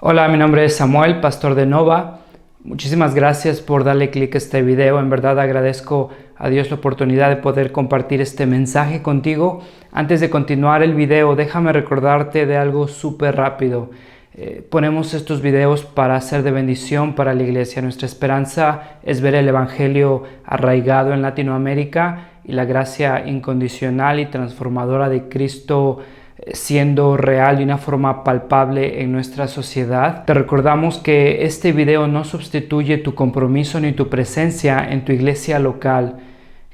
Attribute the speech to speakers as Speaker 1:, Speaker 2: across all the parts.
Speaker 1: Hola, mi nombre es Samuel, pastor de Nova. Muchísimas gracias por darle clic a este video. En verdad agradezco a Dios la oportunidad de poder compartir este mensaje contigo. Antes de continuar el video, déjame recordarte de algo súper rápido. Ponemos estos videos para ser de bendición para la iglesia. Nuestra esperanza es ver el Evangelio arraigado en Latinoamérica y la gracia incondicional y transformadora de Cristo siendo real de una forma palpable en nuestra sociedad. Te recordamos que este video no sustituye tu compromiso ni tu presencia en tu iglesia local.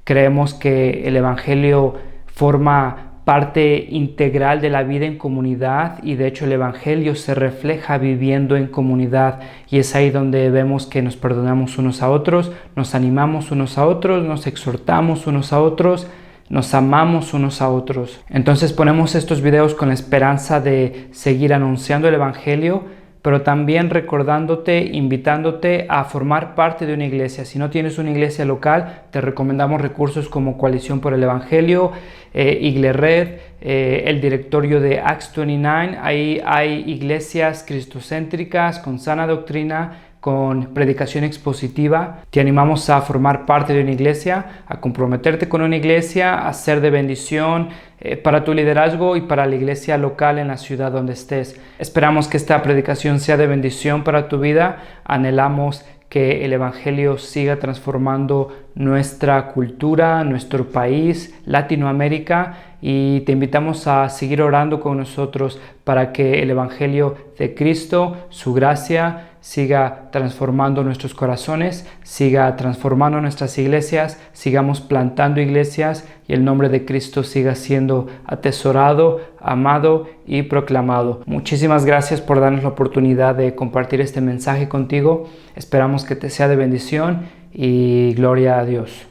Speaker 1: Creemos que el Evangelio forma parte integral de la vida en comunidad y de hecho el Evangelio se refleja viviendo en comunidad, y es ahí donde vemos que nos perdonamos unos a otros, nos animamos unos a otros, nos exhortamos unos a otros, nos amamos unos a otros. Entonces ponemos estos videos con la esperanza de seguir anunciando el Evangelio, pero también recordándote, invitándote a formar parte de una iglesia. Si no tienes una iglesia local, te recomendamos recursos como Coalición por el Evangelio, Iglered, el directorio de Acts 29. Ahí hay iglesias cristocéntricas con sana doctrina, con predicación expositiva. Te animamos a formar parte de una iglesia, a comprometerte con una iglesia, a ser de bendición para tu liderazgo y para la iglesia local en la ciudad donde estés. Esperamos que esta predicación sea de bendición para tu vida. Anhelamos que el Evangelio siga transformando nuestra cultura, nuestro país, Latinoamérica, y te invitamos a seguir orando con nosotros para que el Evangelio de Cristo, su gracia, siga transformando nuestros corazones, siga transformando nuestras iglesias, sigamos plantando iglesias y el nombre de Cristo siga siendo atesorado, amado y proclamado. Muchísimas gracias por darnos la oportunidad de compartir este mensaje contigo. Esperamos que te sea de bendición y gloria a Dios.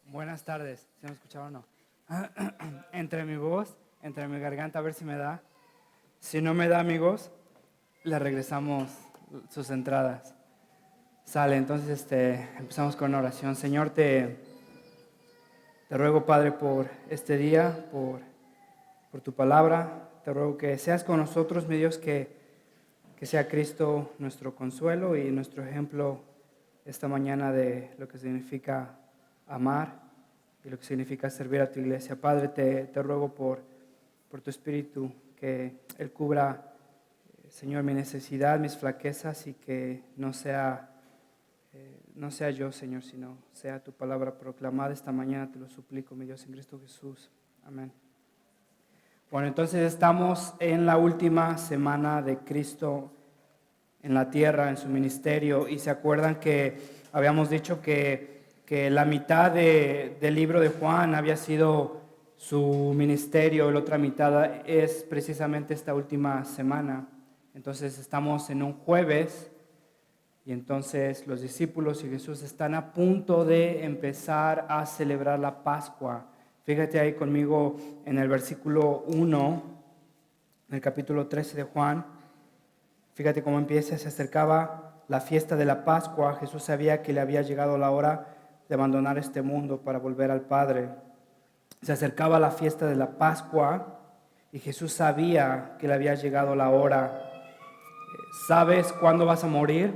Speaker 1: Buenas tardes, ¿se me escuchaba o no? Entre mi voz, entre mi garganta, a ver si me da. Si no me da, amigos, le regresamos sus entradas. Sale, entonces empezamos con una oración. Señor, te ruego, Padre, por este día, por tu palabra. Te ruego que seas con nosotros, mi Dios, que sea Cristo nuestro consuelo y nuestro ejemplo esta mañana de lo que significa amar y lo que significa servir a tu iglesia. Padre, te ruego por tu Espíritu, que Él cubra, Señor, mi necesidad, mis flaquezas, y que no sea yo, Señor, sino sea tu palabra proclamada esta mañana. Te lo suplico, mi Dios, en Cristo Jesús. Amén. Bueno, entonces estamos en la última semana de Cristo en la tierra, en su ministerio, y se acuerdan que habíamos dicho que la mitad del libro de Juan había sido su ministerio, la otra mitad es precisamente esta última semana. Entonces estamos en un jueves y entonces los discípulos y Jesús están a punto de empezar a celebrar la Pascua. Fíjate ahí conmigo en el versículo 1, en el capítulo 13 de Juan. Fíjate cómo empieza: se acercaba la fiesta de la Pascua. Jesús sabía que le había llegado la hora de abandonar este mundo para volver al Padre. Se acercaba la fiesta de la Pascua y Jesús sabía que le había llegado la hora. ¿Sabes cuándo vas a morir?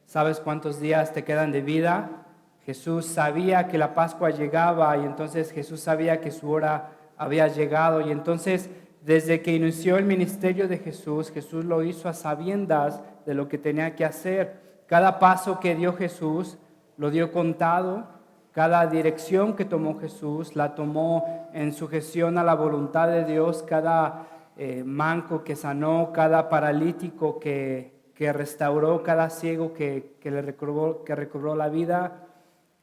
Speaker 1: ¿Sabes cuántos días te quedan de vida? Jesús sabía que la Pascua llegaba y entonces Jesús sabía que su hora había llegado, y entonces desde que inició el ministerio de Jesús, Jesús lo hizo a sabiendas de lo que tenía que hacer. Cada paso que dio Jesús lo dio contado. Cada dirección que tomó Jesús la tomó en sujeción a la voluntad de Dios. Cada manco que sanó, cada paralítico que restauró, cada ciego que recobró la vida,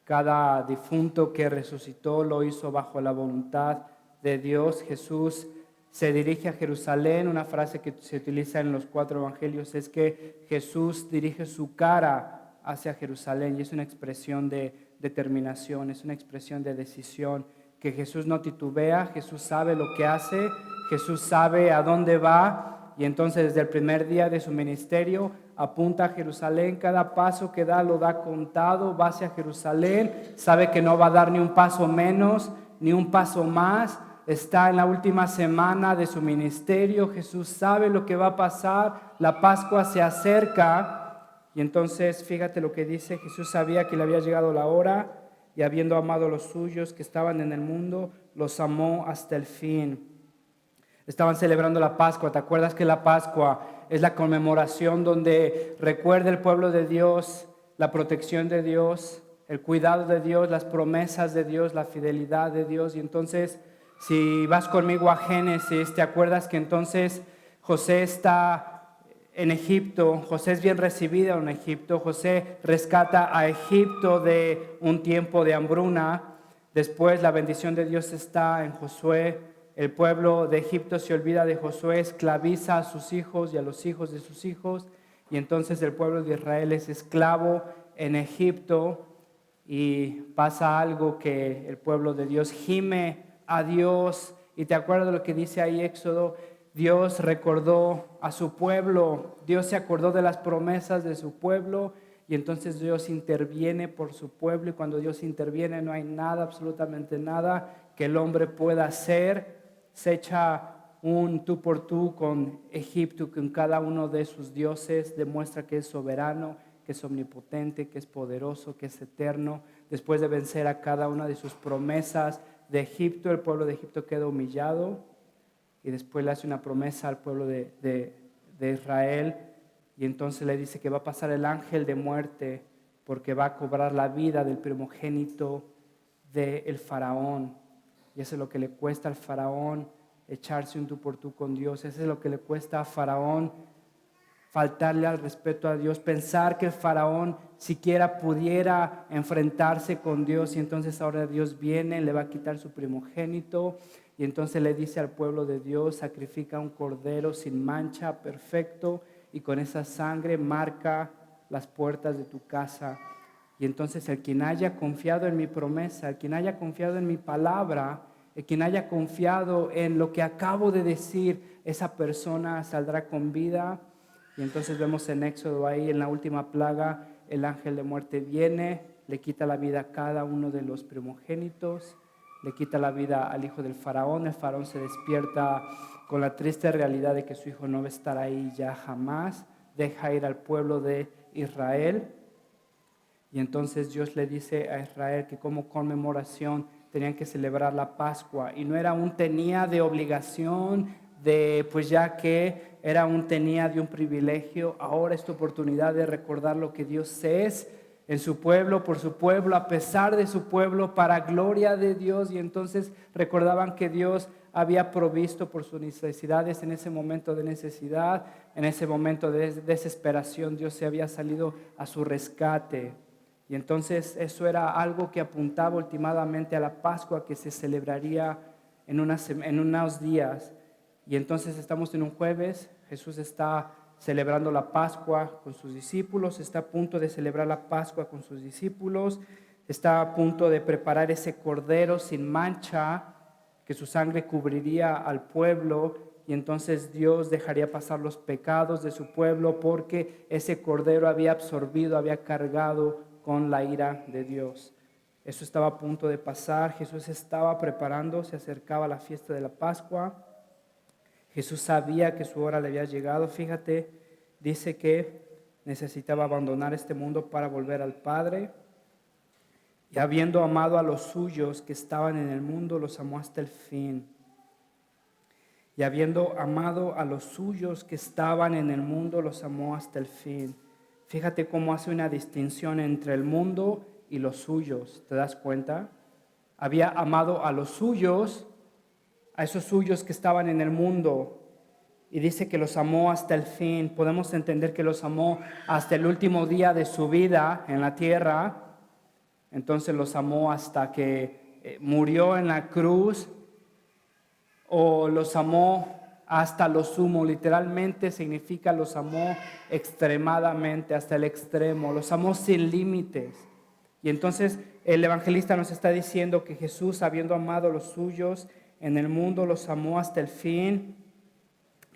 Speaker 1: cada difunto que resucitó, lo hizo bajo la voluntad de Dios. Jesús se dirige a Jerusalén. Una frase que se utiliza en los 4 evangelios es que Jesús dirige su cara hacia Jerusalén, y es una expresión de determinación, es una expresión de decisión, que Jesús no titubea. Jesús sabe lo que hace, Jesús sabe a dónde va, y entonces desde el primer día de su ministerio apunta a Jerusalén. Cada paso que da lo da contado, va hacia Jerusalén, sabe que no va a dar ni un paso menos ni un paso más, está en la última semana de su ministerio, Jesús sabe lo que va a pasar, la Pascua se acerca y entonces fíjate lo que dice, Jesús sabía que le había llegado la hora y habiendo amado a los suyos que estaban en el mundo, los amó hasta el fin. Estaban celebrando la Pascua. ¿Te acuerdas que la Pascua es la conmemoración donde recuerda el pueblo de Dios, la protección de Dios, el cuidado de Dios, las promesas de Dios, la fidelidad de Dios? Y entonces, si vas conmigo a Génesis, ¿te acuerdas que entonces José está en Egipto? José es bien recibido en Egipto. José rescata a Egipto de un tiempo de hambruna. Después la bendición de Dios está en Josué. El pueblo de Egipto se olvida de Josué, esclaviza a sus hijos y a los hijos de sus hijos. Y entonces el pueblo de Israel es esclavo en Egipto. Y pasa algo que el pueblo de Dios gime a Dios. Y te acuerdas de lo que dice ahí Éxodo. Dios recordó a su pueblo, Dios se acordó de las promesas de su pueblo y entonces Dios interviene por su pueblo y cuando Dios interviene no hay nada, absolutamente nada que el hombre pueda hacer. Se echa un tú por tú con Egipto, con cada uno de sus dioses, demuestra que es soberano, que es omnipotente, que es poderoso, que es eterno. Después de vencer a cada una de sus promesas de Egipto, el pueblo de Egipto queda humillado. Y después le hace una promesa al pueblo de Israel y entonces le dice que va a pasar el ángel de muerte porque va a cobrar la vida del primogénito del faraón. Y eso es lo que le cuesta al faraón echarse un tú por tú con Dios. Eso es lo que le cuesta a faraón faltarle al respeto a Dios, pensar que el faraón siquiera pudiera enfrentarse con Dios y entonces ahora Dios viene, le va a quitar su primogénito y entonces le dice al pueblo de Dios, sacrifica un cordero sin mancha, perfecto, y con esa sangre marca las puertas de tu casa. Y entonces el quien haya confiado en mi promesa, el quien haya confiado en mi palabra, el quien haya confiado en lo que acabo de decir, esa persona saldrá con vida. Y entonces vemos en Éxodo ahí, en la última plaga, el ángel de muerte viene, le quita la vida a cada uno de los primogénitos, le quita la vida al hijo del faraón. El faraón se despierta con la triste realidad de que su hijo no va a estar ahí ya jamás, deja ir al pueblo de Israel. Y entonces Dios le dice a Israel que como conmemoración tenían que celebrar la Pascua. Y no era un tenía de obligación, pues ya que era un tenía de un privilegio, ahora es tu oportunidad de recordar lo que Dios es en su pueblo, por su pueblo, a pesar de su pueblo, para gloria de Dios. Y entonces recordaban que Dios había provisto por sus necesidades en ese momento de necesidad, en ese momento de desesperación, Dios se había salido a su rescate. Y entonces eso era algo que apuntaba últimamente a la Pascua que se celebraría en unos días. Y entonces estamos en un jueves, Jesús está celebrando la Pascua con sus discípulos, está a punto de celebrar la Pascua con sus discípulos, está a punto de preparar ese cordero sin mancha que su sangre cubriría al pueblo y entonces Dios dejaría pasar los pecados de su pueblo porque ese cordero había absorbido, había cargado con la ira de Dios. Eso estaba a punto de pasar, Jesús estaba preparando, se acercaba la fiesta de la Pascua. Jesús sabía que su hora le había llegado. Fíjate, dice que necesitaba abandonar este mundo para volver al Padre. Y habiendo amado a los suyos que estaban en el mundo, los amó hasta el fin. Y habiendo amado a los suyos que estaban en el mundo, los amó hasta el fin. Fíjate cómo hace una distinción entre el mundo y los suyos. ¿Te das cuenta? Había amado a los suyos, a esos suyos que estaban en el mundo, y dice que los amó hasta el fin. Podemos entender que los amó hasta el último día de su vida en la tierra. Entonces los amó hasta que murió en la cruz, o los amó hasta lo sumo. Literalmente significa los amó extremadamente, hasta el extremo, los amó sin límites. Y entonces el evangelista nos está diciendo que Jesús, habiendo amado a los suyos en el mundo, los amó hasta el fin.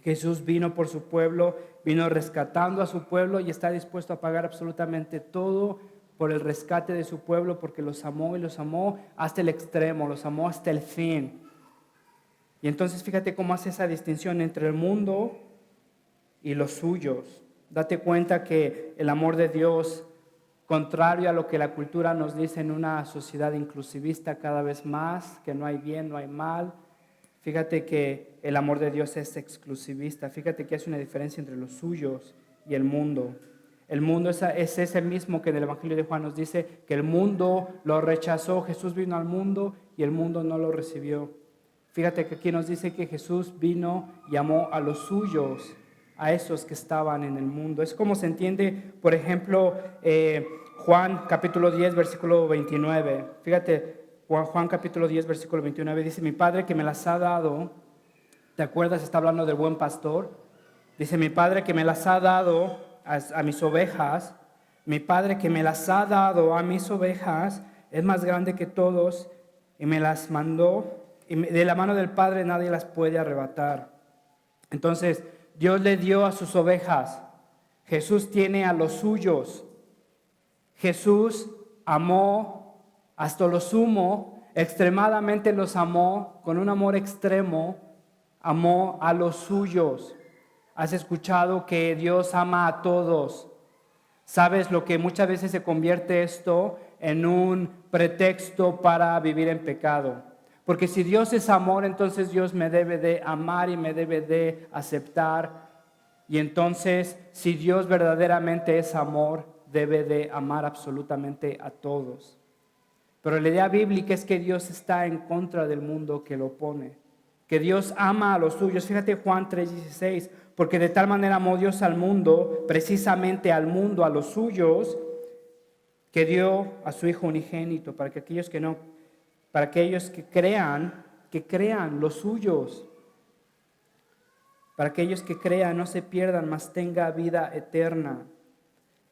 Speaker 1: Jesús vino por su pueblo, vino rescatando a su pueblo y está dispuesto a pagar absolutamente todo por el rescate de su pueblo porque los amó y los amó hasta el extremo, los amó hasta el fin. Y entonces fíjate cómo hace esa distinción entre el mundo y los suyos. Date cuenta que el amor de Dios, contrario a lo que la cultura nos dice en una sociedad inclusivista cada vez más, que no hay bien, no hay mal, fíjate que el amor de Dios es exclusivista. Fíjate que hace una diferencia entre los suyos y el mundo. El mundo es ese mismo que en el Evangelio de Juan nos dice que el mundo lo rechazó. Jesús vino al mundo y el mundo no lo recibió. Fíjate que aquí nos dice que Jesús vino y amó a los suyos, a esos que estaban en el mundo. Es como se entiende, por ejemplo, Juan capítulo 10, versículo 29. Fíjate, Juan capítulo 10, versículo 29 dice, mi Padre que me las ha dado, ¿te acuerdas? Está hablando del buen pastor. Dice, mi Padre que me las ha dado a mis ovejas, mi Padre que me las ha dado a mis ovejas, es más grande que todos y me las mandó, y de la mano del Padre nadie las puede arrebatar. Entonces, Dios le dio a sus ovejas, Jesús tiene a los suyos. Jesús amó hasta lo sumo, extremadamente los amó, con un amor extremo, amó a los suyos. Has escuchado que Dios ama a todos. ¿Sabes lo que muchas veces se convierte esto en un pretexto para vivir en pecado? Porque si Dios es amor, entonces Dios me debe de amar y me debe de aceptar. Y entonces, si Dios verdaderamente es amor, debe de amar absolutamente a todos. Pero la idea bíblica es que Dios está en contra del mundo que lo opone. Que Dios ama a los suyos. Fíjate Juan 3:16, porque de tal manera amó Dios al mundo, precisamente al mundo, a los suyos, que dio a su Hijo unigénito, para que aquellos que crean los suyos, para aquellos que crean no se pierdan, mas tenga vida eterna.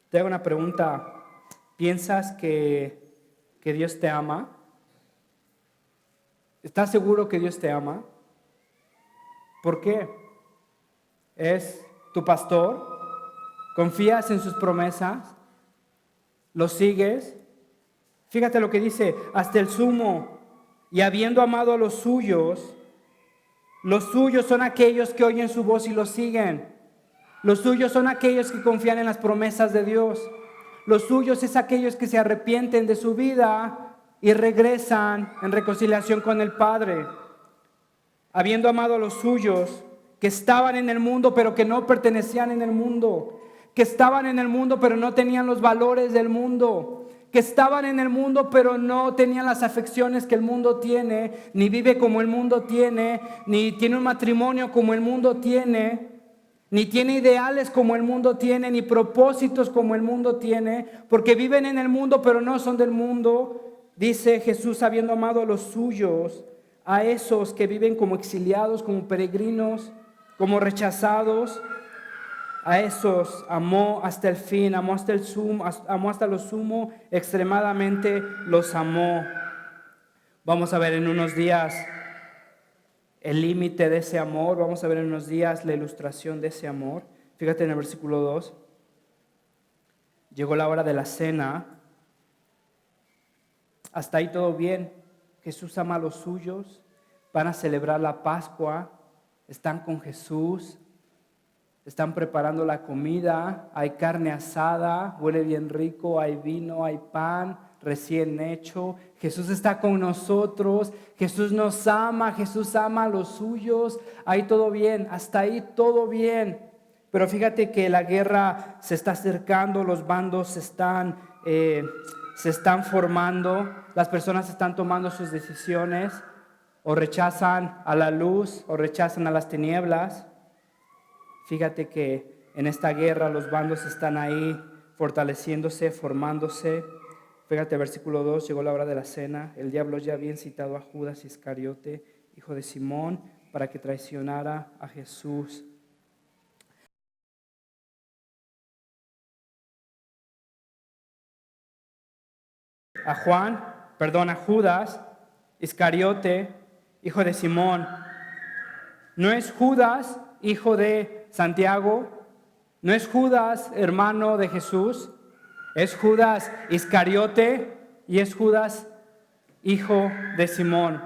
Speaker 1: Te hago una pregunta, ¿piensas que Dios te ama? ¿Estás seguro que Dios te ama? ¿Por qué? ¿Es tu pastor? ¿Confías en sus promesas? ¿Lo sigues? Fíjate lo que dice, hasta el sumo, y habiendo amado a los suyos son aquellos que oyen su voz y lo siguen. Los suyos son aquellos que confían en las promesas de Dios. Los suyos es aquellos que se arrepienten de su vida y regresan en reconciliación con el Padre. Habiendo amado a los suyos, que estaban en el mundo pero que no pertenecían en el mundo, que estaban en el mundo pero no tenían los valores del mundo, que estaban en el mundo pero no tenían las afecciones que el mundo tiene, ni vive como el mundo tiene, ni tiene un matrimonio como el mundo tiene, ni tiene ideales como el mundo tiene, ni propósitos como el mundo tiene, porque viven en el mundo pero no son del mundo. Dice Jesús, habiendo amado a los suyos, a esos que viven como exiliados, como peregrinos, como rechazados, a esos amó hasta el fin, amó hasta el sumo, amó hasta lo sumo, extremadamente los amó. Vamos a ver en unos días el límite de ese amor, vamos a ver en unos días la ilustración de ese amor. Fíjate en el versículo 2, llegó la hora de la cena, hasta ahí todo bien. Jesús ama a los suyos, van a celebrar la Pascua, están con Jesús, están preparando la comida, hay carne asada, huele bien rico, hay vino, hay pan recién hecho. Jesús está con nosotros, Jesús nos ama, Jesús ama a los suyos, ahí todo bien, hasta ahí todo bien. Pero fíjate que la guerra se está acercando, los bandos se están formando, las personas están tomando sus decisiones, o rechazan a la luz o rechazan a las tinieblas. Fíjate que en esta guerra los bandos están ahí fortaleciéndose, formándose. Fíjate, versículo 2, llegó la hora de la cena, el diablo ya había incitado a Judas Iscariote, hijo de Simón, para que traicionara a Jesús. A Judas Iscariote, hijo de Simón. No es Judas, hijo de Santiago, no es Judas, hermano de Jesús, es Judas Iscariote y es Judas, hijo de Simón.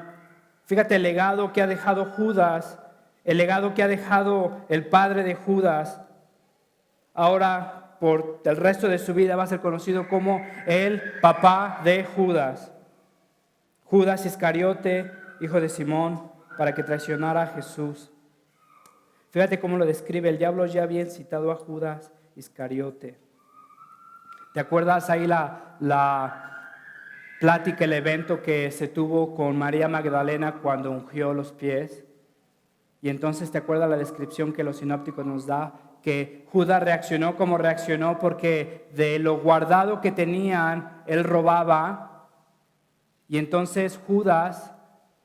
Speaker 1: Fíjate el legado que ha dejado Judas, el legado que ha dejado el padre de Judas. Ahora, por el resto de su vida, va a ser conocido como el papá de Judas. Judas Iscariote, hijo de Simón, para que traicionara a Jesús. Fíjate cómo lo describe. El diablo ya había citado a Judas Iscariote. ¿Te acuerdas ahí la plática, el evento que se tuvo con María Magdalena cuando ungió los pies? Y entonces, ¿te acuerdas la descripción que los sinópticos nos da? Que Judas reaccionó como reaccionó porque de lo guardado que tenían, él robaba. Y entonces Judas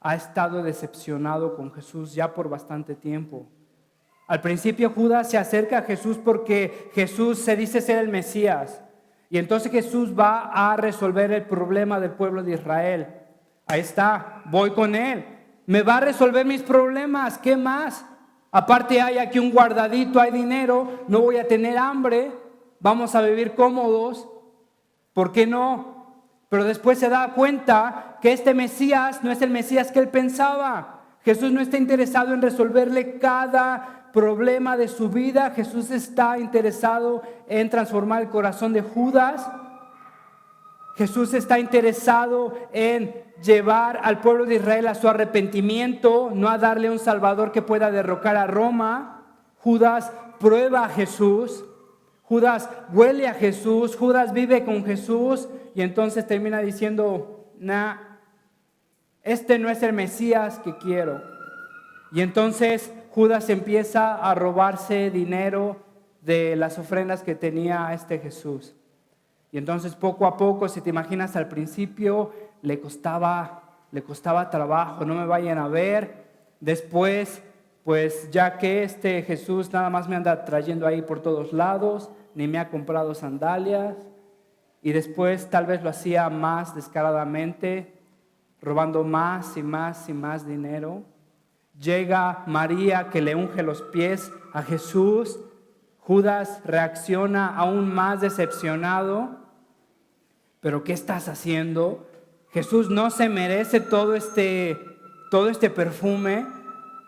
Speaker 1: ha estado decepcionado con Jesús ya por bastante tiempo. Al principio Judas se acerca a Jesús porque Jesús se dice ser el Mesías. Y entonces Jesús va a resolver el problema del pueblo de Israel. Ahí está, voy con él. Me va a resolver mis problemas, ¿qué más? Aparte hay aquí un guardadito, hay dinero, no voy a tener hambre, vamos a vivir cómodos, ¿por qué no? Pero después se da cuenta que este Mesías no es el Mesías que él pensaba. Jesús no está interesado en resolverle cada problema de su vida. Jesús está interesado en transformar el corazón de Judas. Jesús está interesado en llevar al pueblo de Israel a su arrepentimiento, no a darle un Salvador que pueda derrocar a Roma. Judas prueba a Jesús. Judas huele a Jesús, Judas vive con Jesús y entonces termina diciendo, este no es el Mesías que quiero. Y entonces Judas empieza a robarse dinero de las ofrendas que tenía este Jesús. Y entonces poco a poco, si te imaginas al principio, le costaba trabajo, no me vayan a ver. Después, pues ya que este Jesús nada más me anda trayendo ahí por todos lados, ni me ha comprado sandalias. Y después tal vez lo hacía más descaradamente, robando más y más y más dinero. Llega María que le unge los pies a Jesús. Judas reacciona aún más decepcionado. ¿Pero qué estás haciendo? Jesús no se merece todo este perfume.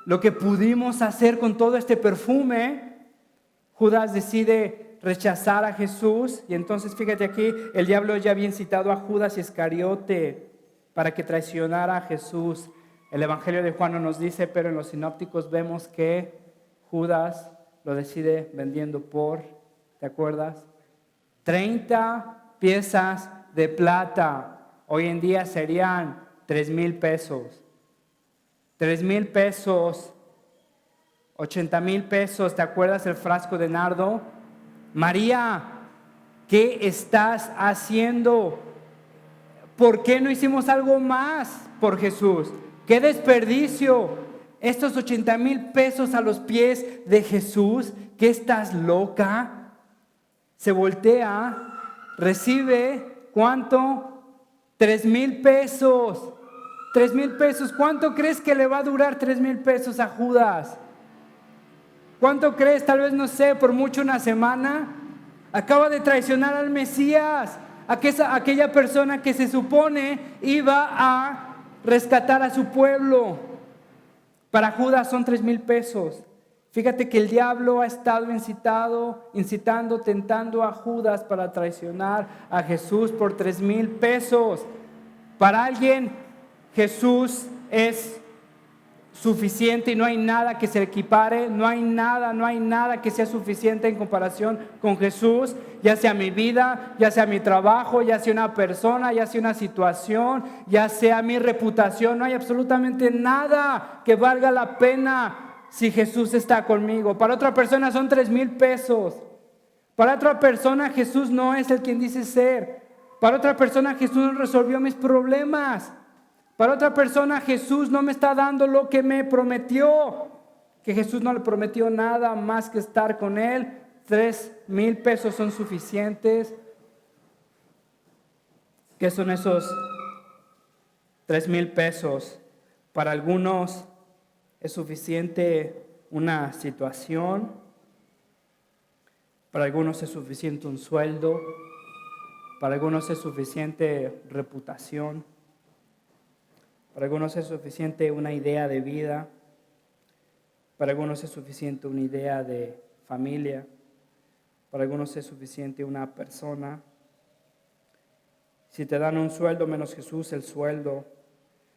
Speaker 1: Lo que pudimos hacer con todo este perfume. Judas decide rechazar a Jesús. Y entonces fíjate aquí, el diablo ya había incitado a Judas Iscariote para que traicionara a Jesús. El Evangelio de Juan no nos dice, pero en los sinópticos vemos que Judas lo decide vendiendo por, ¿te acuerdas? 30 piezas de plata. Hoy en día serían 3,000 pesos. 3,000 pesos, 80,000 pesos. ¿Te acuerdas el frasco de nardo? María, ¿qué estás haciendo? ¿Por qué no hicimos algo más por Jesús? ¡Qué desperdicio! Estos 80,000 pesos a los pies de Jesús. ¿Qué estás loca? Se voltea, recibe, ¿cuánto? 3,000 pesos. 3,000 pesos. ¿Cuánto crees que le va a durar 3,000 pesos a Judas? ¿Cuánto crees? Tal vez, no sé, por mucho una semana. Acaba de traicionar al Mesías, aquella persona que se supone iba a rescatar a su pueblo. Para Judas son 3,000 pesos. Fíjate que el diablo ha estado incitando, tentando a Judas para traicionar a Jesús por 3,000 pesos. Para alguien, Jesús es suficiente y no hay nada que se equipare, no hay nada que sea suficiente en comparación con Jesús, ya sea mi vida, ya sea mi trabajo, ya sea una persona, ya sea una situación, ya sea mi reputación. No hay absolutamente nada que valga la pena si Jesús está conmigo. Para otra persona son 3,000 pesos. Para otra persona Jesús no es el quien dice ser. Para otra persona Jesús no resolvió mis problemas. Para otra persona Jesús no me está dando lo que me prometió. Que Jesús no le prometió nada más que estar con él. 3,000 pesos son suficientes. ¿Qué son esos 3,000 pesos? Para algunos es suficiente una situación. Para algunos es suficiente un sueldo. Para algunos es suficiente reputación.
Speaker 2: Para algunos es suficiente una idea de vida. Para algunos es suficiente una idea de familia. Para algunos es suficiente una persona. Si te dan un sueldo menos Jesús, el sueldo.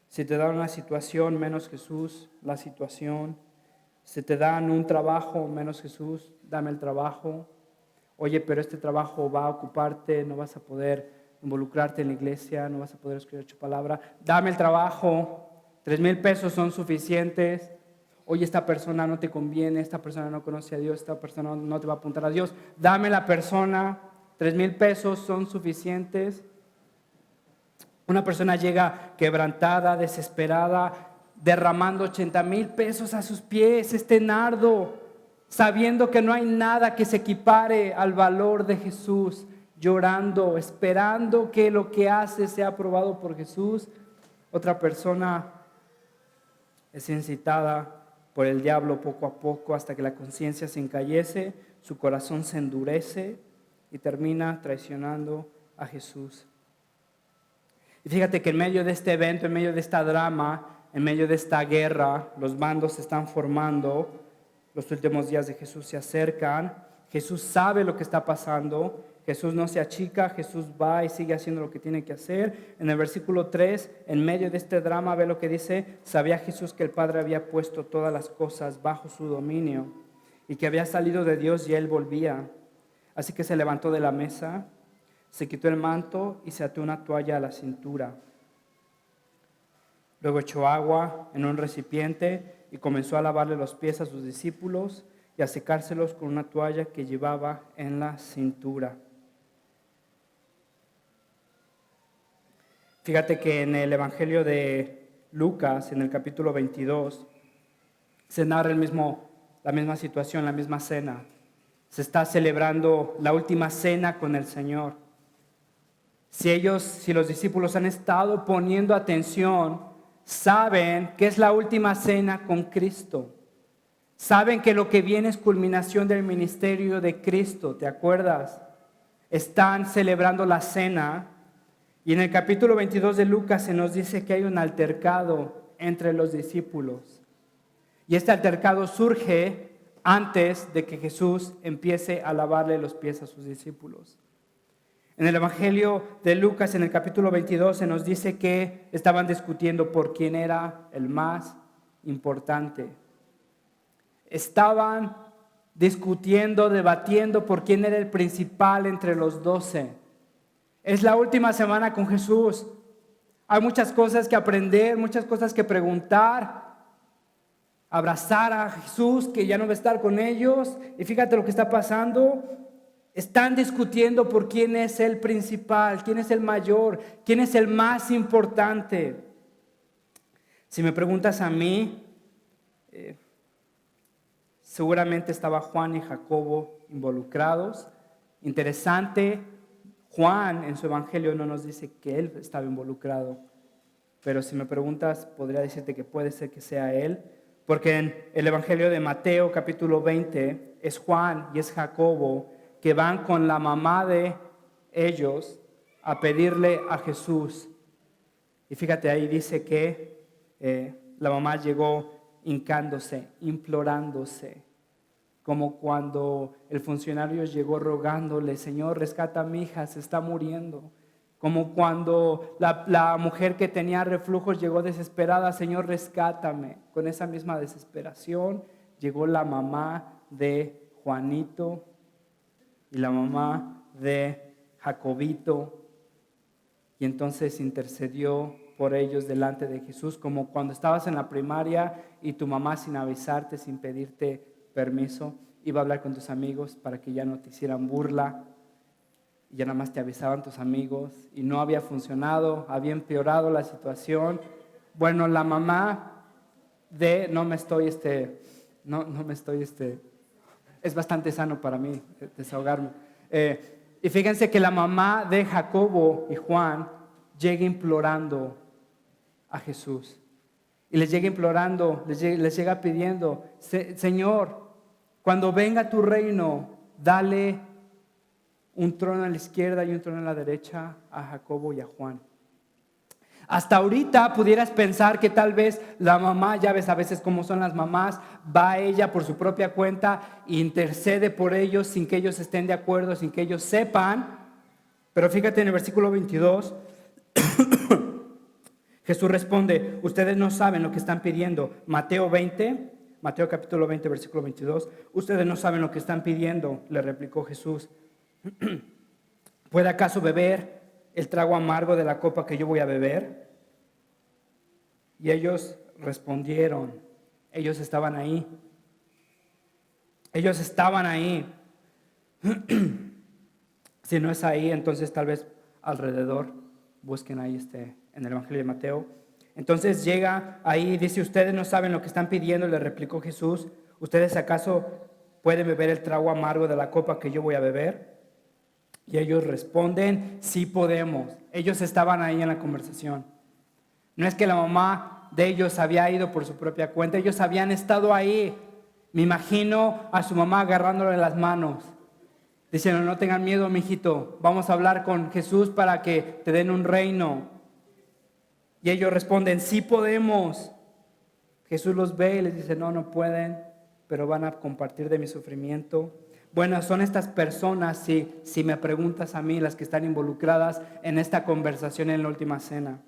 Speaker 2: Si te dan una situación menos Jesús, la situación. Si te dan un trabajo menos Jesús, dame el trabajo. Oye, pero este trabajo va a ocuparte, no vas a poder involucrarte en la iglesia, no vas a poder escribir tu palabra. Dame el trabajo, 3,000 pesos son suficientes. Oye, esta persona no te conviene, esta persona no conoce a Dios, esta persona no te va a apuntar a Dios. Dame la persona, 3,000 pesos son suficientes. Una persona llega quebrantada, desesperada, derramando 80,000 pesos a sus pies, este nardo, sabiendo que no hay nada que se equipare al valor de Jesús, llorando, esperando que lo que hace sea aprobado por Jesús. Otra persona es incitada por el diablo poco a poco hasta que la conciencia se encallece, su corazón se endurece y termina traicionando a Jesús. Y fíjate que en medio de este evento, en medio de esta drama, en medio de esta guerra, los bandos se están formando, los últimos días de Jesús se acercan, Jesús sabe lo que está pasando, Jesús no se achica, Jesús va y sigue haciendo lo que tiene que hacer. En el versículo 3, en medio de este drama, ve lo que dice: sabía Jesús que el Padre había puesto todas las cosas bajo su dominio y que había salido de Dios y él volvía. Así que se levantó de la mesa, se quitó el manto y se ató una toalla a la cintura. Luego echó agua en un recipiente y comenzó a lavarle los pies a sus discípulos y a secárselos con una toalla que llevaba en la cintura. Fíjate que en el Evangelio de Lucas, en el capítulo 22, se narra la misma situación, la misma cena. Se está celebrando la última cena con el Señor. Si los discípulos han estado poniendo atención, saben que es la última cena con Cristo. Saben que lo que viene es culminación del ministerio de Cristo, ¿te acuerdas? Están celebrando la cena y en el capítulo 22 de Lucas se nos dice que hay un altercado entre los discípulos. Y este altercado surge antes de que Jesús empiece a lavarle los pies a sus discípulos. En el Evangelio de Lucas, en el capítulo 22, se nos dice que estaban discutiendo por quién era el más importante. Estaban discutiendo, debatiendo por quién era el principal entre los 12. Es la última semana con Jesús. Hay muchas cosas que aprender, muchas cosas que preguntar. Abrazar a Jesús, que ya no va a estar con ellos. Y fíjate lo que está pasando. Están discutiendo por quién es el principal, quién es el mayor, quién es el más importante. Si me preguntas a mí, seguramente estaba Juan y Jacobo involucrados. Interesante, Juan en su evangelio no nos dice que él estaba involucrado, pero si me preguntas, podría decirte que puede ser que sea él, porque en el evangelio de Mateo capítulo 20 es Juan y es Jacobo que van con la mamá de ellos a pedirle a Jesús. Y fíjate, ahí dice que la mamá llegó hincándose, implorándose, como cuando el funcionario llegó rogándole: Señor, rescata a mi hija, se está muriendo. Como cuando la mujer que tenía reflujos llegó desesperada: Señor, rescátame. Con esa misma desesperación llegó la mamá de Juanito y la mamá de Jacobito, y entonces intercedió por ellos delante de Jesús, como cuando estabas en la primaria y tu mamá, sin avisarte, sin pedirte permiso, iba a hablar con tus amigos para que ya no te hicieran burla, y ya nada más te avisaban tus amigos, y no había funcionado, había empeorado la situación. Bueno, la mamá de, es bastante sano para mí desahogarme. Y fíjense que la mamá de Jacobo y Juan llega implorando a Jesús. Y les llega implorando, les llega pidiendo: Señor, cuando venga tu reino, dale un trono a la izquierda y un trono a la derecha a Jacobo y a Juan. Hasta ahorita pudieras pensar que tal vez la mamá, ya ves a veces cómo son las mamás, va ella por su propia cuenta e intercede por ellos sin que ellos estén de acuerdo, sin que ellos sepan. Pero fíjate en el versículo 22, Jesús responde, ustedes no saben lo que están pidiendo. Mateo capítulo 20, versículo 22, ustedes no saben lo que están pidiendo, le replicó Jesús. ¿Puede acaso beber el trago amargo de la copa que yo voy a beber? Y ellos respondieron, ellos estaban ahí. Ellos estaban ahí. Si no es ahí, entonces tal vez alrededor, busquen ahí en el Evangelio de Mateo. Entonces llega ahí y dice, ustedes no saben lo que están pidiendo, le replicó Jesús. ¿Ustedes acaso pueden beber el trago amargo de la copa que yo voy a beber? Y ellos responden, sí podemos. Ellos estaban ahí en la conversación. No es que la mamá de ellos había ido por su propia cuenta, ellos habían estado ahí. Me imagino a su mamá agarrándole las manos, diciendo, no tengan miedo, mijito, vamos a hablar con Jesús para que te den un reino. Y ellos responden, sí podemos. Jesús los ve y les dice, no pueden, pero van a compartir de mi sufrimiento. Bueno, son estas personas, si me preguntas a mí, las que están involucradas en esta conversación en la última cena.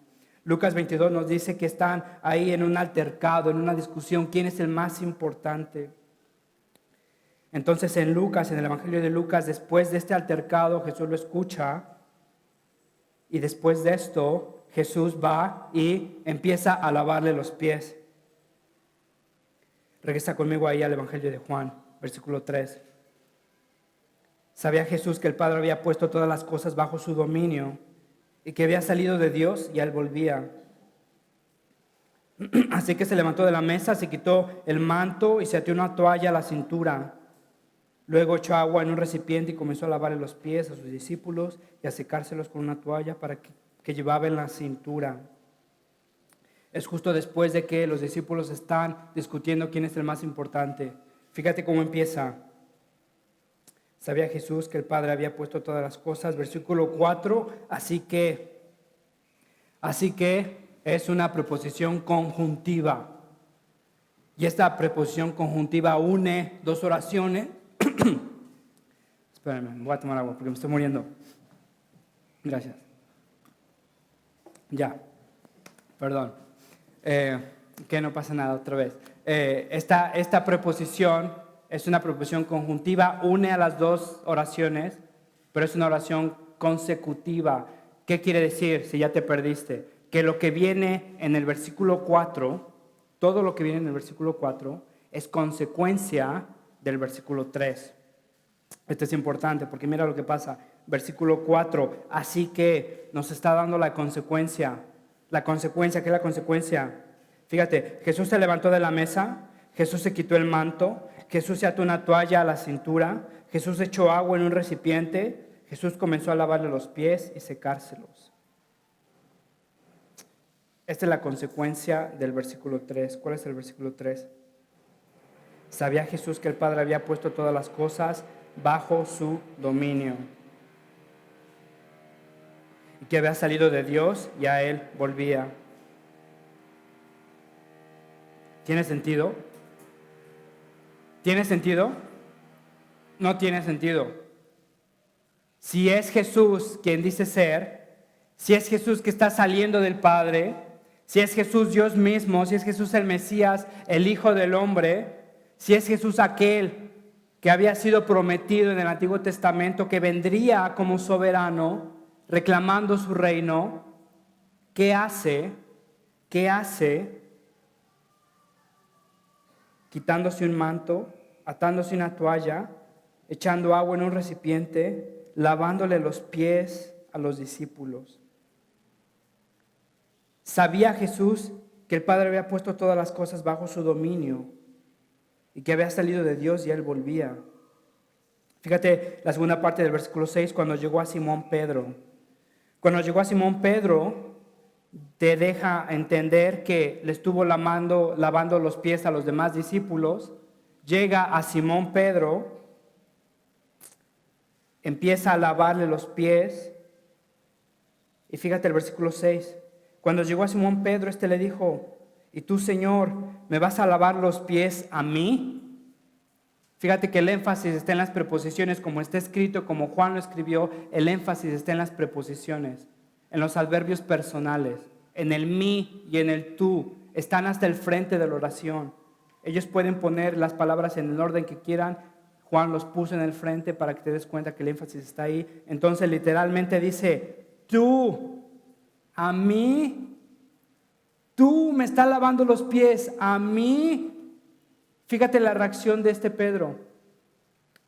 Speaker 2: Lucas 22 nos dice que están ahí en un altercado, en una discusión, ¿quién es el más importante? Entonces en el Evangelio de Lucas, después de este altercado, Jesús lo escucha y después de esto, Jesús va y empieza a lavarle los pies. Regresa conmigo ahí al Evangelio de Juan, versículo 3. Sabía Jesús que el Padre había puesto todas las cosas bajo su dominio y que había salido de Dios y a él volvía. Así que se levantó de la mesa, se quitó el manto y se ató una toalla a la cintura. Luego echó agua en un recipiente y comenzó a lavarle los pies a sus discípulos y a secárselos con una toalla que llevaba en la cintura. Es justo después de que los discípulos están discutiendo quién es el más importante. Fíjate cómo empieza. Sabía Jesús que el Padre había puesto todas las cosas. Versículo 4, así que es una preposición conjuntiva. Y esta preposición conjuntiva une dos oraciones. Espérenme, voy a tomar agua porque me estoy muriendo. Gracias. Ya, perdón. Que no pasa nada otra vez. Esta preposición es una preposición conjuntiva, une a las dos oraciones, pero es una oración consecutiva. ¿Qué quiere decir si ya te perdiste? Que lo que viene en el versículo 4, todo lo que viene en el versículo 4 es consecuencia del versículo 3. Esto es importante porque mira lo que pasa. Versículo 4, así que nos está dando la consecuencia. La consecuencia, ¿qué es la consecuencia? Fíjate, Jesús se levantó de la mesa, Jesús se quitó el manto, Jesús se ató una toalla a la cintura, Jesús echó agua en un recipiente, Jesús comenzó a lavarle los pies y secárselos. Esta es la consecuencia del versículo 3. ¿Cuál es el versículo 3? Sabía Jesús que el Padre había puesto todas las cosas bajo su dominio y que había salido de Dios y a Él volvía. ¿Tiene sentido? ¿Tiene sentido? No tiene sentido. Si es Jesús quien dice ser, si es Jesús que está saliendo del Padre, si es Jesús Dios mismo, si es Jesús el Mesías, el Hijo del Hombre, si es Jesús aquel que había sido prometido en el Antiguo Testamento, que vendría como soberano, reclamando su reino, ¿qué hace? ¿Qué hace? Quitándose un manto, atándose una toalla, echando agua en un recipiente, lavándole los pies a los discípulos. Sabía Jesús que el Padre había puesto todas las cosas bajo su dominio y que había salido de Dios y Él volvía. Fíjate la segunda parte del versículo 6, cuando llegó a Simón Pedro. Cuando llegó a Simón Pedro, te deja entender que le estuvo lavando los pies a los demás discípulos. Llega a Simón Pedro, empieza a lavarle los pies. Y fíjate el versículo 6. Cuando llegó a Simón Pedro, este le dijo: ¿y tú, Señor, me vas a lavar los pies a mí? Fíjate que el énfasis está en las preposiciones, como está escrito, como Juan lo escribió, el énfasis está en las preposiciones, en los adverbios personales, en el mí y en el tú. Están hasta el frente de la oración. Ellos pueden poner las palabras en el orden que quieran. Juan los puso en el frente para que te des cuenta que el énfasis está ahí. Entonces literalmente dice: tú, a mí, tú me estás lavando los pies, a mí. Fíjate la reacción de este Pedro.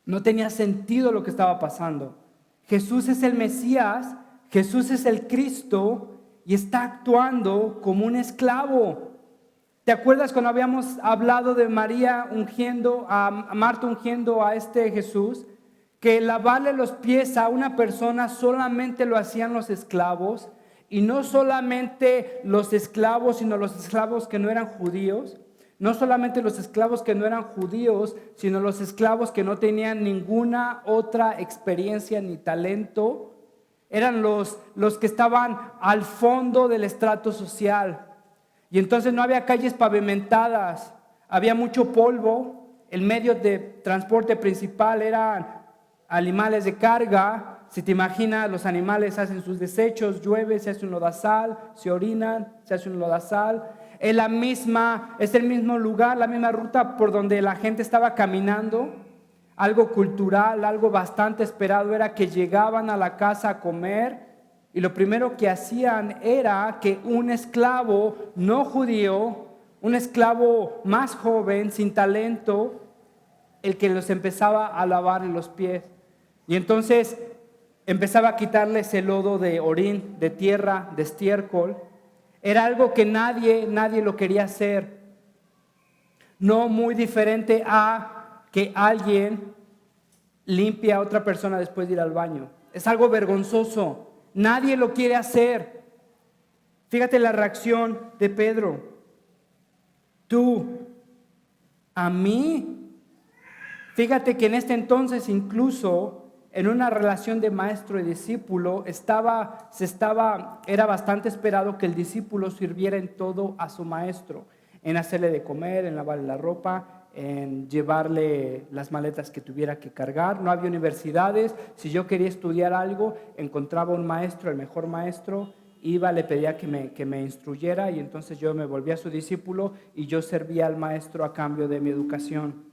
Speaker 2: No tenía sentido lo que estaba pasando. Jesús es el Mesías, Jesús es el Cristo y está actuando como un esclavo. ¿Te acuerdas cuando habíamos hablado de María ungiendo, a Marta ungiendo a este Jesús? Que lavarle los pies a una persona solamente lo hacían los esclavos, y no solamente los esclavos, sino los esclavos que no eran judíos. No solamente los esclavos que no eran judíos, sino los esclavos que no tenían ninguna otra experiencia ni talento. Eran los que estaban al fondo del estrato social. Y entonces no había calles pavimentadas, había mucho polvo. El medio de transporte principal eran animales de carga. Si te imaginas, los animales hacen sus desechos, llueve, se hace un lodazal, se orinan, se hace un lodazal. Es el mismo lugar, la misma ruta por donde la gente estaba caminando. Algo cultural, algo bastante esperado era que llegaban a la casa a comer, y lo primero que hacían era que un esclavo no judío, un esclavo más joven, sin talento, el que los empezaba a lavar los pies. Y entonces empezaba a quitarles el lodo de orín, de tierra, de estiércol. Era algo que nadie lo quería hacer. No muy diferente a que alguien limpie a otra persona después de ir al baño. Es algo vergonzoso. Nadie lo quiere hacer. Fíjate la reacción de Pedro. Tú, a mí. Fíjate que en este entonces, incluso en una relación de maestro y discípulo, era bastante esperado que el discípulo sirviera en todo a su maestro, en hacerle de comer, en lavarle la ropa, en llevarle las maletas que tuviera que cargar. No había universidades. Si yo quería estudiar algo, encontraba un maestro, el mejor maestro, iba, le pedía que me instruyera, y entonces yo me volvía su discípulo y yo servía al maestro a cambio de mi educación.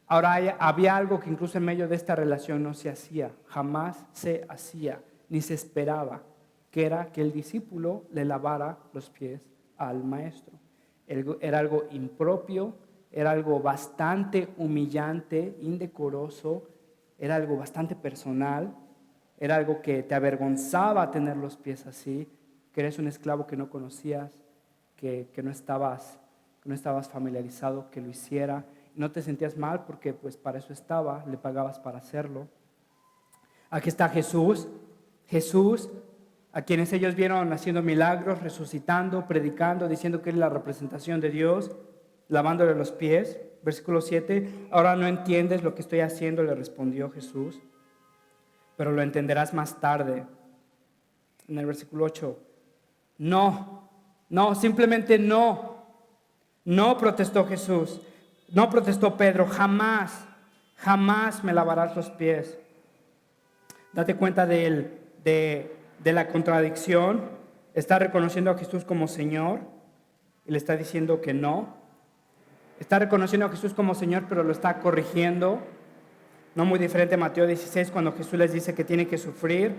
Speaker 2: Ahora había algo que incluso en medio de esta relación no se hacía, jamás se hacía, ni se esperaba, que era que el discípulo le lavara los pies al maestro. Era algo impropio, era algo bastante humillante, indecoroso, era algo bastante personal, era algo que te avergonzaba tener los pies así, que eres un esclavo que no conocías, que no estabas familiarizado, que lo hiciera. No te sentías mal porque pues para eso estaba, le pagabas para hacerlo. Aquí está Jesús, a quienes ellos vieron haciendo milagros, resucitando, predicando, diciendo que es la representación de Dios, lavándole los pies. Versículo 7, ahora no entiendes lo que estoy haciendo, le respondió Jesús, pero lo entenderás más tarde. En el versículo 8, no, simplemente no, protestó Jesús. No protestó Pedro: jamás me lavarás los pies. Date cuenta de la contradicción. Está reconociendo a Jesús como Señor y le está diciendo que no. Está reconociendo a Jesús como Señor, pero lo está corrigiendo. No muy diferente a Mateo 16, cuando Jesús les dice que tiene que sufrir.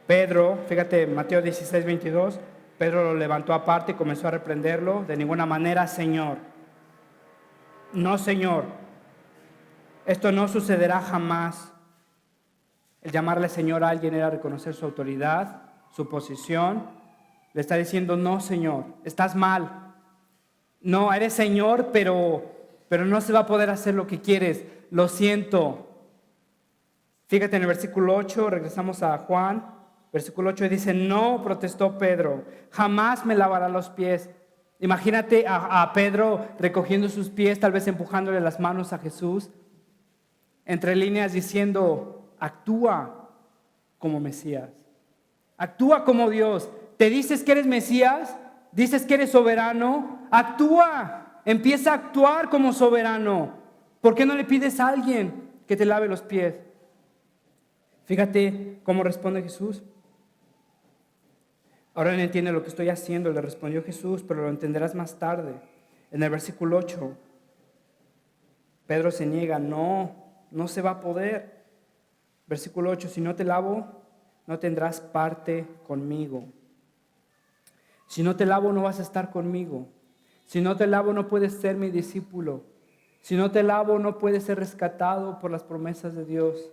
Speaker 2: Pedro, fíjate, Mateo 16, 22, Pedro lo levantó aparte y comenzó a reprenderlo. De ninguna manera, Señor. No, Señor, esto no sucederá jamás. El llamarle Señor a alguien era reconocer su autoridad, su posición. Le está diciendo: no, Señor, estás mal. No, eres Señor, pero no se va a poder hacer lo que quieres. Lo siento. Fíjate en el versículo 8, regresamos a Juan. Versículo 8 dice: no, protestó Pedro, jamás me lavará los pies. Imagínate a Pedro recogiendo sus pies, tal vez empujándole las manos a Jesús, entre líneas diciendo: actúa como Mesías, actúa como Dios, ¿Te dices que eres Mesías? ¿Dices que eres soberano? Actúa, empieza a actuar como soberano. ¿Por qué no le pides a alguien que te lave los pies? Fíjate cómo responde Jesús. Ahora no entiende lo que estoy haciendo, le respondió Jesús, pero lo entenderás más tarde. En el versículo 8, Pedro se niega, no se va a poder. Versículo 8, si no te lavo, no tendrás parte conmigo. Si no te lavo, no vas a estar conmigo. Si no te lavo, no puedes ser mi discípulo. Si no te lavo, no puedes ser rescatado por las promesas de Dios.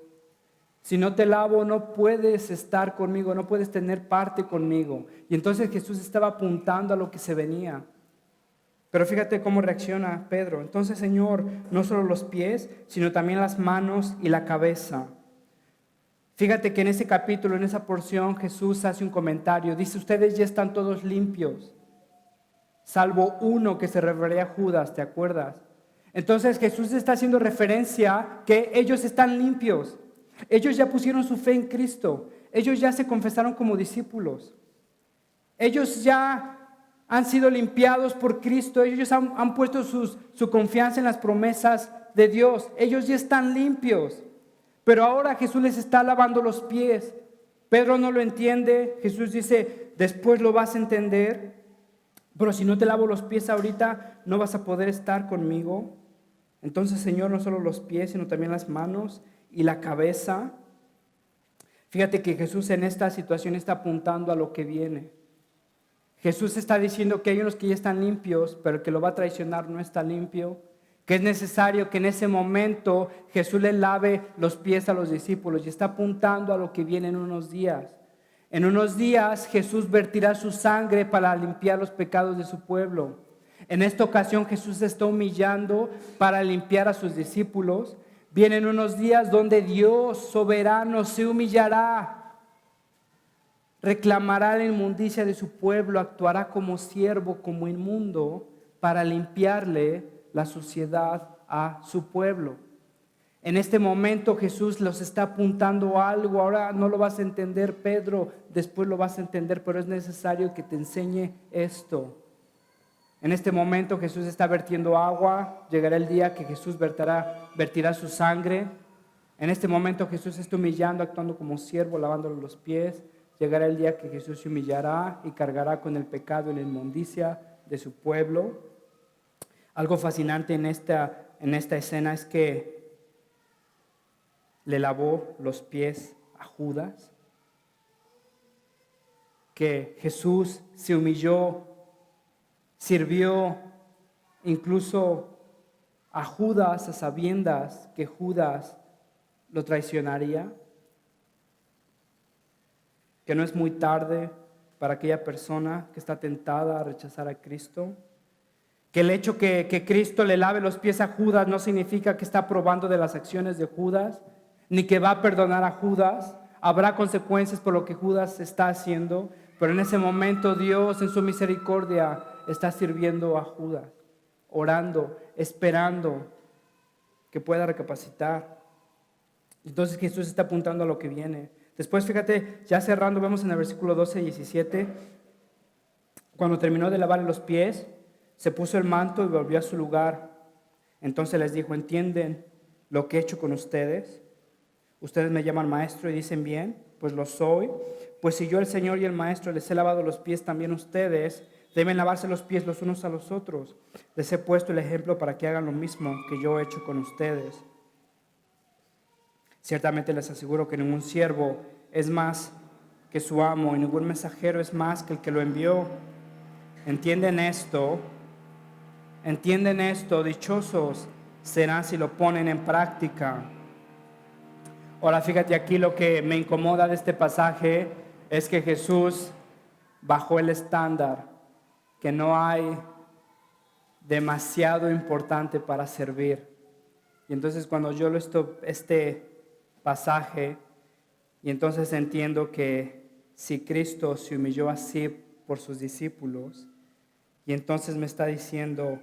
Speaker 2: Si no te lavo, no puedes estar conmigo, no puedes tener parte conmigo. Y entonces Jesús estaba apuntando a lo que se venía. Pero fíjate cómo reacciona Pedro. Entonces, Señor, no solo los pies, sino también las manos y la cabeza. Fíjate que en ese capítulo, en esa porción, Jesús hace un comentario. Dice, ustedes ya están todos limpios, salvo uno que se refería a Judas, ¿te acuerdas? Entonces Jesús está haciendo referencia que ellos están limpios. Ellos ya pusieron su fe en Cristo. Ellos ya se confesaron como discípulos. Ellos ya han sido limpiados por Cristo. Ellos han puesto su confianza en las promesas de Dios. Ellos ya están limpios. Pero ahora Jesús les está lavando los pies. Pedro no lo entiende. Jesús dice, después lo vas a entender. Pero si no te lavo los pies ahorita, no vas a poder estar conmigo. Entonces, Señor, no solo los pies, sino también las manos y la cabeza. Fíjate que Jesús en esta situación está apuntando a lo que viene. Jesús está diciendo que hay unos que ya están limpios, pero el que lo va a traicionar no está limpio. Que es necesario que en ese momento Jesús le lave los pies a los discípulos y está apuntando a lo que viene en unos días. En unos días Jesús vertirá su sangre para limpiar los pecados de su pueblo. En esta ocasión Jesús se está humillando para limpiar a sus discípulos. Vienen unos días donde Dios soberano se humillará, reclamará la inmundicia de su pueblo, actuará como siervo, como inmundo, para limpiarle la suciedad a su pueblo. En este momento Jesús los está apuntando a algo. Ahora no lo vas a entender, Pedro, después lo vas a entender, pero es necesario que te enseñe esto. En este momento Jesús está vertiendo agua. Llegará el día que Jesús vertirá su sangre. En este momento Jesús está humillando, actuando como siervo, lavándole los pies. Llegará el día que Jesús se humillará y cargará con el pecado y la inmundicia de su pueblo. Algo fascinante en esta escena es que le lavó los pies a Judas, que Jesús se humilló, sirvió incluso a Judas a sabiendas que Judas lo traicionaría, que no es muy tarde para aquella persona que está tentada a rechazar a Cristo, que el hecho que Cristo le lave los pies a Judas no significa que está aprobando de las acciones de Judas, ni que va a perdonar a Judas. Habrá consecuencias por lo que Judas está haciendo, pero en ese momento Dios en su misericordia está sirviendo a Judas, orando, esperando que pueda recapacitar. Entonces Jesús está apuntando a lo que viene. Después, fíjate, ya cerrando, vemos en el versículo 12 y 17, cuando terminó de lavarle los pies, se puso el manto y volvió a su lugar. Entonces les dijo, ¿entienden lo que he hecho con ustedes? Ustedes me llaman maestro y dicen bien, pues lo soy. Pues si yo, el Señor y el Maestro, les he lavado los pies, también ustedes deben lavarse los pies los unos a los otros. Les he puesto el ejemplo para que hagan lo mismo que yo he hecho con ustedes. Ciertamente les aseguro que ningún siervo es más que su amo y ningún mensajero es más que el que lo envió. ¿Entienden esto? Dichosos serán si lo ponen en práctica. Ahora fíjate aquí, lo que me incomoda de este pasaje es que Jesús bajó el estándar, que no hay demasiado importante para servir. Y entonces cuando yo leo este pasaje, y entonces entiendo que si Cristo se humilló así por sus discípulos, y entonces me está diciendo,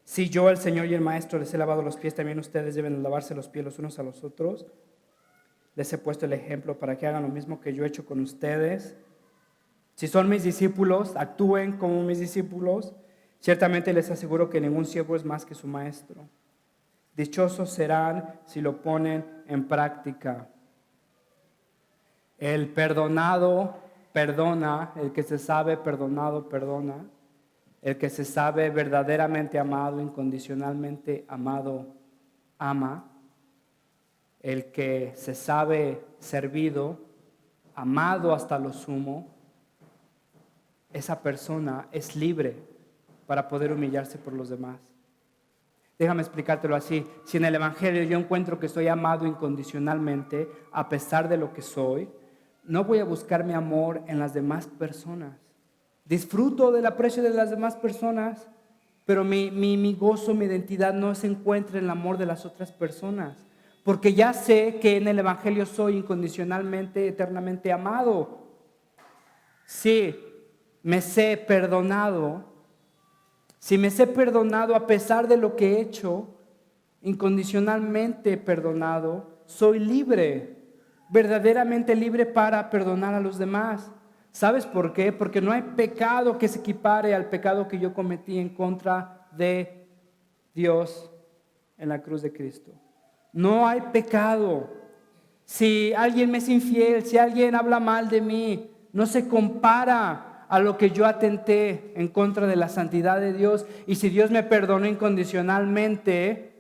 Speaker 2: si yo, el Señor y el Maestro, les he lavado los pies, también ustedes deben lavarse los pies los unos a los otros. Les he puesto el ejemplo para que hagan lo mismo que yo he hecho con ustedes. Si son mis discípulos, actúen como mis discípulos. Ciertamente les aseguro que ningún siervo es más que su maestro. Dichosos serán si lo ponen en práctica. El perdonado perdona, el que se sabe perdonado perdona, el que se sabe verdaderamente amado, incondicionalmente amado, ama, el que se sabe servido, amado hasta lo sumo, esa persona es libre para poder humillarse por los demás. Déjame explicártelo así. Si en el Evangelio yo encuentro que soy amado incondicionalmente, a pesar de lo que soy, no voy a buscar mi amor en las demás personas. Disfruto del aprecio de las demás personas, pero mi gozo, mi identidad no se encuentra en el amor de las otras personas. Porque ya sé que en el Evangelio soy incondicionalmente, eternamente amado. Sí, me sé perdonado. Si me sé perdonado a pesar de lo que he hecho, incondicionalmente perdonado, soy libre, verdaderamente libre para perdonar a los demás. ¿Sabes por qué? Porque no hay pecado que se equipare al pecado que yo cometí en contra de Dios en la cruz de Cristo. No hay pecado. Si alguien me es infiel, si alguien habla mal de mí, no se compara a lo que yo atenté en contra de la santidad de Dios. Y si Dios me perdonó incondicionalmente,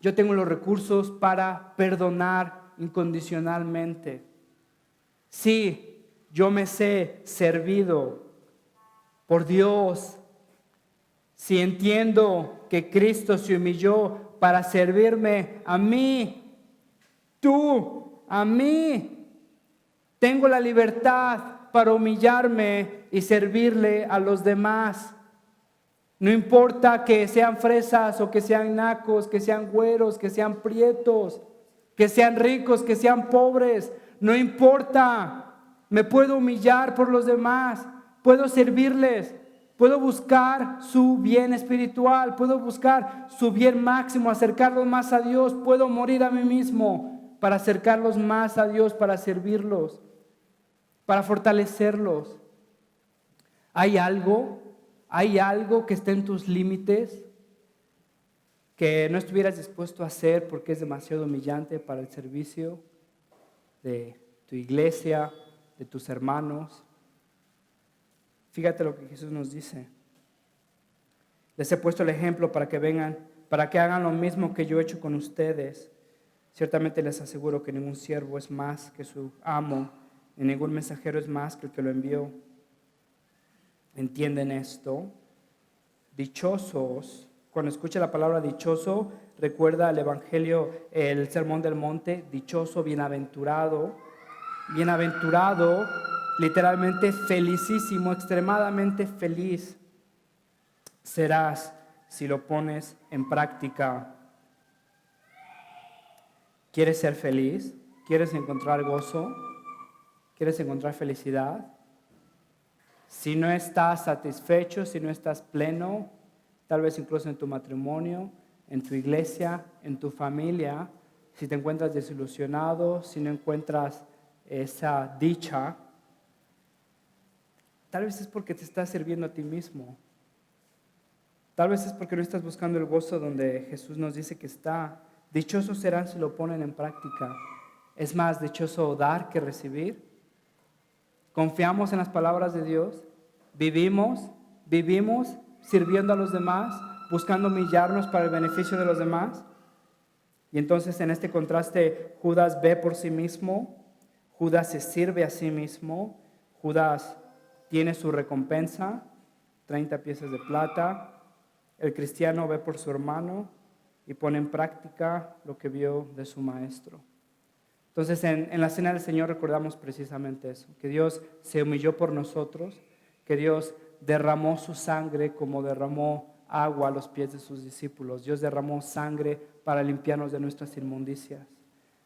Speaker 2: yo tengo los recursos para perdonar incondicionalmente. Sí, yo me sé servido por Dios. Si entiendo que Cristo se humilló para servirme a mí, tú, a mí, tengo la libertad para humillarme y servirle a los demás. No importa que sean fresas o que sean nacos, que sean güeros, que sean prietos, que sean ricos, que sean pobres. No importa. Me puedo humillar por los demás. Puedo servirles. Puedo buscar su bien espiritual. Puedo buscar su bien máximo, acercarlos más a Dios. Puedo morir a mí mismo para acercarlos más a Dios, para servirlos, para fortalecerlos. ¿Hay algo que esté en tus límites que no estuvieras dispuesto a hacer porque es demasiado humillante para el servicio de tu iglesia, de tus hermanos? Fíjate lo que Jesús nos dice. Les he puesto el ejemplo para que vengan, para que hagan lo mismo que yo he hecho con ustedes. Ciertamente les aseguro que ningún siervo es más que su amo, y ningún mensajero es más que el que lo envió. ¿Entienden esto? Dichosos. Cuando escuche la palabra dichoso, recuerda el Evangelio, el Sermón del Monte. Dichoso, bienaventurado. Bienaventurado, literalmente felicísimo, extremadamente feliz serás si lo pones en práctica. ¿Quieres ser feliz? ¿Quieres encontrar gozo? ¿Quieres encontrar felicidad? Si no estás satisfecho, si no estás pleno, tal vez incluso en tu matrimonio, en tu iglesia, en tu familia, si te encuentras desilusionado, si no encuentras esa dicha, tal vez es porque te estás sirviendo a ti mismo. Tal vez es porque no estás buscando el gozo donde Jesús nos dice que está. Dichosos serán si lo ponen en práctica. Es más dichoso dar que recibir. Confiamos en las palabras de Dios, vivimos sirviendo a los demás, buscando humillarnos para el beneficio de los demás. Y entonces en este contraste, Judas ve por sí mismo, Judas se sirve a sí mismo, Judas tiene su recompensa, 30 piezas de plata. El cristiano ve por su hermano y pone en práctica lo que vio de su maestro. Entonces en la cena del Señor recordamos precisamente eso, que Dios se humilló por nosotros, que Dios derramó su sangre como derramó agua a los pies de sus discípulos. Dios derramó sangre para limpiarnos de nuestras inmundicias.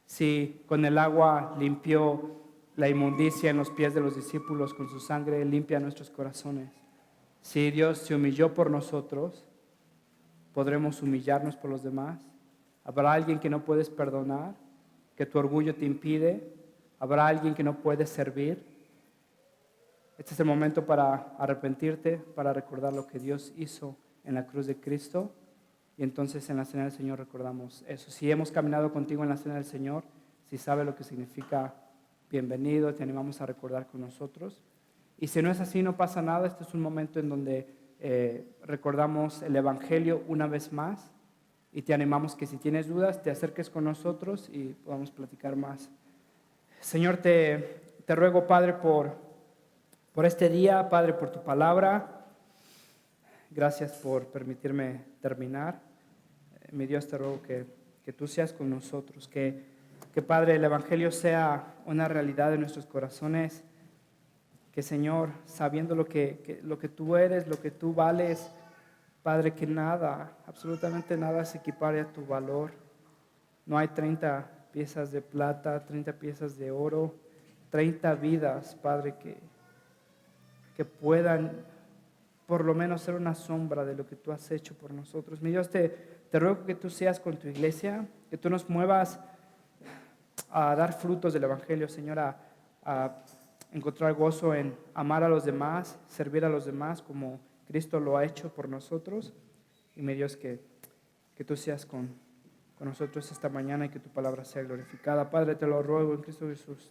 Speaker 2: Si con el agua limpió la inmundicia en los pies de los discípulos, con su sangre limpia nuestros corazones. Si Dios se humilló por nosotros, ¿podremos humillarnos por los demás? ¿Habrá alguien que no puedes perdonar, que tu orgullo te impide? ¿Habrá alguien que no puedes servir? Este es el momento para arrepentirte, para recordar lo que Dios hizo en la cruz de Cristo. Y entonces en la Cena del Señor recordamos eso. Si hemos caminado contigo en la Cena del Señor, si sabes lo que significa bienvenido, te animamos a recordar con nosotros. Y si no es así, no pasa nada. Este es un momento en donde recordamos el Evangelio una vez más. Y te animamos que si tienes dudas, te acerques con nosotros y podamos platicar más. Señor, te ruego, Padre, por este día, Padre, por tu palabra. Gracias por permitirme terminar. Mi Dios, te ruego que tú seas con nosotros, que Padre, el Evangelio sea una realidad en nuestros corazones, que Señor, sabiendo lo que tú eres, lo que tú vales, Padre, que nada, absolutamente nada se equipare a tu valor. No hay 30 piezas de plata, 30 piezas de oro, 30 vidas, Padre, que puedan por lo menos ser una sombra de lo que tú has hecho por nosotros. Mi Dios, te ruego que tú seas con tu iglesia, que tú nos muevas a dar frutos del Evangelio, Señor, a encontrar gozo en amar a los demás, servir a los demás como Cristo lo ha hecho por nosotros. Y mi Dios, que tú seas con nosotros esta mañana y que tu palabra sea glorificada. Padre, te lo ruego en Cristo Jesús.